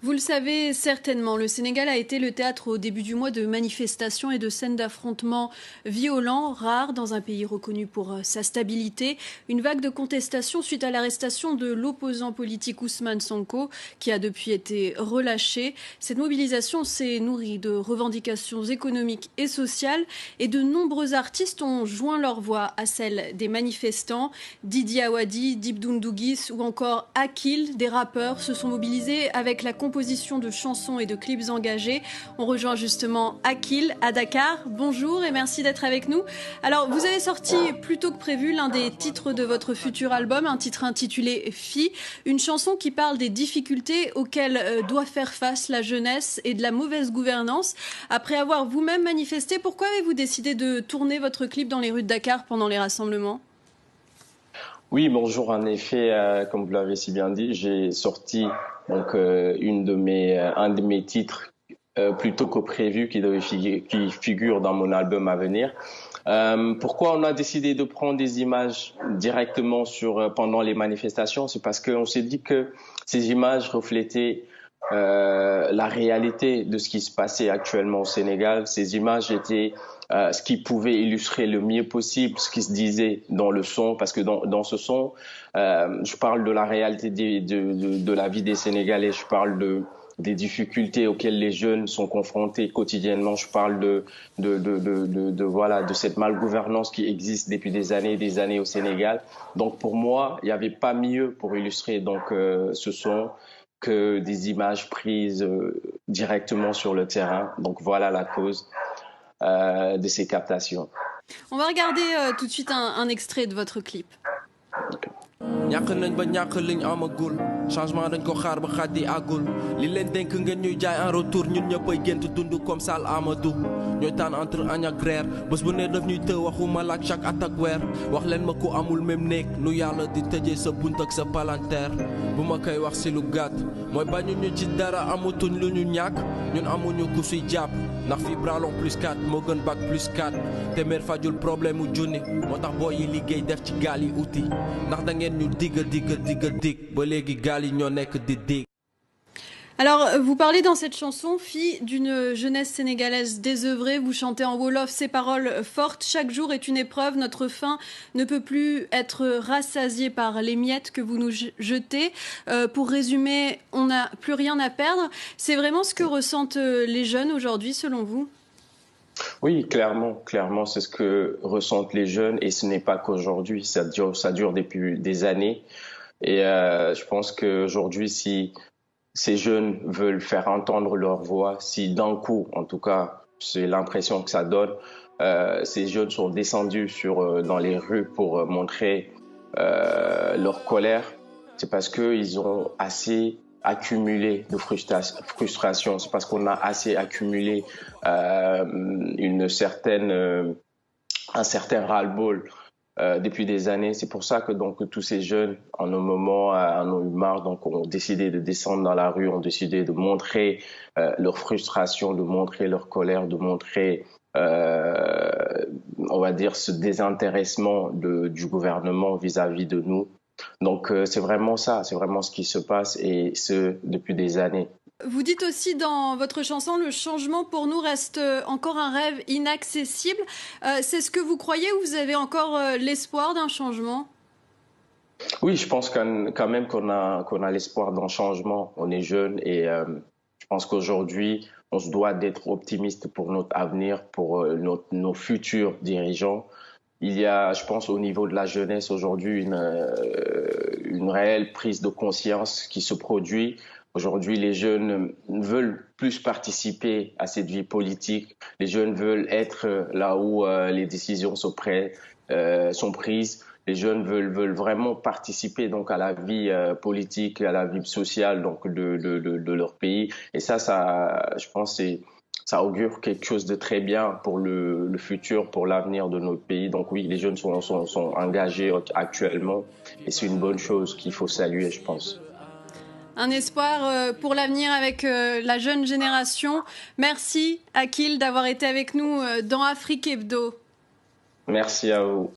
Vous le savez certainement, le Sénégal a été le théâtre au début du mois de manifestations et de scènes d'affrontements violents, rares dans un pays reconnu pour sa stabilité. Une vague de contestation suite à l'arrestation de l'opposant politique Ousmane Sonko, qui a depuis été relâché. Cette mobilisation s'est nourrie de revendications économiques et sociales, et de nombreux artistes ont joint leur voix à celle des manifestants. Didi Awadi, Dip Doundouguis ou encore Akil, des rappeurs, se sont mobilisés avec la composition de chansons et de clips engagés. On rejoint justement Akil à Dakar. Bonjour et merci d'être avec nous. Alors, vous avez sorti plus tôt que prévu l'un des titres de votre futur album, un titre intitulé Fi, une chanson qui parle des difficultés auxquelles doit faire face la jeunesse et de la mauvaise gouvernance. Après avoir vous-même manifesté, pourquoi avez-vous décidé de tourner votre clip dans les rues de Dakar pendant les rassemblements ? Oui, bonjour. En effet, comme vous l'avez si bien dit, j'ai sorti un de mes titres plus tôt que prévu qui figure dans mon album à venir. Pourquoi on a décidé de prendre des images directement pendant les manifestations? C'est parce qu'on s'est dit que ces images reflétaient la réalité de ce qui se passait actuellement au Sénégal. Ces images étaient ce qui pouvait illustrer le mieux possible ce qui se disait dans le son, parce que dans ce son, je parle de la réalité de la vie des Sénégalais, je parle des difficultés auxquelles les jeunes sont confrontés quotidiennement. Je parle de cette malgouvernance qui existe depuis des années au Sénégal. Donc pour moi, il n'y avait pas mieux pour illustrer ce son que des images prises directement sur le terrain. Donc voilà la cause de ces captations. On va regarder tout de suite un extrait de votre clip. Okay. ñàkk nañ ba ñàkk liñ amagul changement dañ ko xaar ba xaddi àggul li leen dénk ngeen ñuy jaay en retour ñun ñëppay gént dund comme Sall Amadou ñooy tànn entre añ ak reer bés bu ne daf ñuy të waxuma laak chaque at ak weer wax leen ma ku amul même néeg nu yàlla di tëjee sa bunt ak sa palanteer bu ma koy wax si lu gàtt mooy bañu ñu ci dara amutuñ lu ñu ñàkk ñun amuñu ku suy jàpp ndax fi bralon plus 4 moo gën bac plus 4 téeméer fajul problème mu junni moo tax boo yi liggéey def ci gaal yi uti ndax da ngeen ñu digga ba léegi gaal yi ñoo nekk di dig. Alors, vous parlez dans cette chanson, Fi, d'une jeunesse sénégalaise désœuvrée. Vous chantez en Wolof ces paroles fortes. Chaque jour est une épreuve. Notre faim ne peut plus être rassasiée par les miettes que vous nous jetez. Pour résumer, on n'a plus rien à perdre. C'est vraiment ce que ressentent les jeunes aujourd'hui, selon vous ? Oui, clairement, c'est ce que ressentent les jeunes, et ce n'est pas qu'aujourd'hui. Ça dure depuis des années. Et je pense qu'aujourd'hui, si ces jeunes veulent faire entendre leur voix, si d'un coup, en tout cas, c'est l'impression que ça donne, ces jeunes sont descendus dans les rues pour montrer leur colère, c'est parce qu'ils ont assez accumulé de frustration, c'est parce qu'on a assez accumulé un certain ras-le-bol depuis des années. C'est pour ça que tous ces jeunes, en un moment, en ont eu marre, donc ont décidé de descendre dans la rue, ont décidé de montrer leur frustration, de montrer leur colère, de montrer, on va dire, ce désintéressement du gouvernement vis-à-vis de nous. Donc c'est vraiment ça, c'est vraiment ce qui se passe, et ce depuis des années. Vous dites aussi dans votre chanson, le changement pour nous reste encore un rêve inaccessible. C'est ce que vous croyez, ou vous avez encore l'espoir d'un changement ? Oui, je pense quand même qu'on a l'espoir d'un changement. On est jeunes, et je pense qu'aujourd'hui, on se doit d'être optimiste pour notre avenir, pour nos futurs dirigeants. Il y a, je pense, au niveau de la jeunesse aujourd'hui, une réelle prise de conscience qui se produit. Aujourd'hui, les jeunes veulent plus participer à cette vie politique. Les jeunes veulent être là où les décisions sont prises. Les jeunes veulent vraiment participer donc à la vie politique, à la vie sociale donc de leur pays. Et ça, je pense, ça augure quelque chose de très bien pour le futur, pour l'avenir de notre pays. Donc oui, les jeunes sont engagés actuellement, et c'est une bonne chose qu'il faut saluer, je pense. Un espoir pour l'avenir avec la jeune génération. Merci, Akil, d'avoir été avec nous dans Afrique Hebdo. Merci à vous.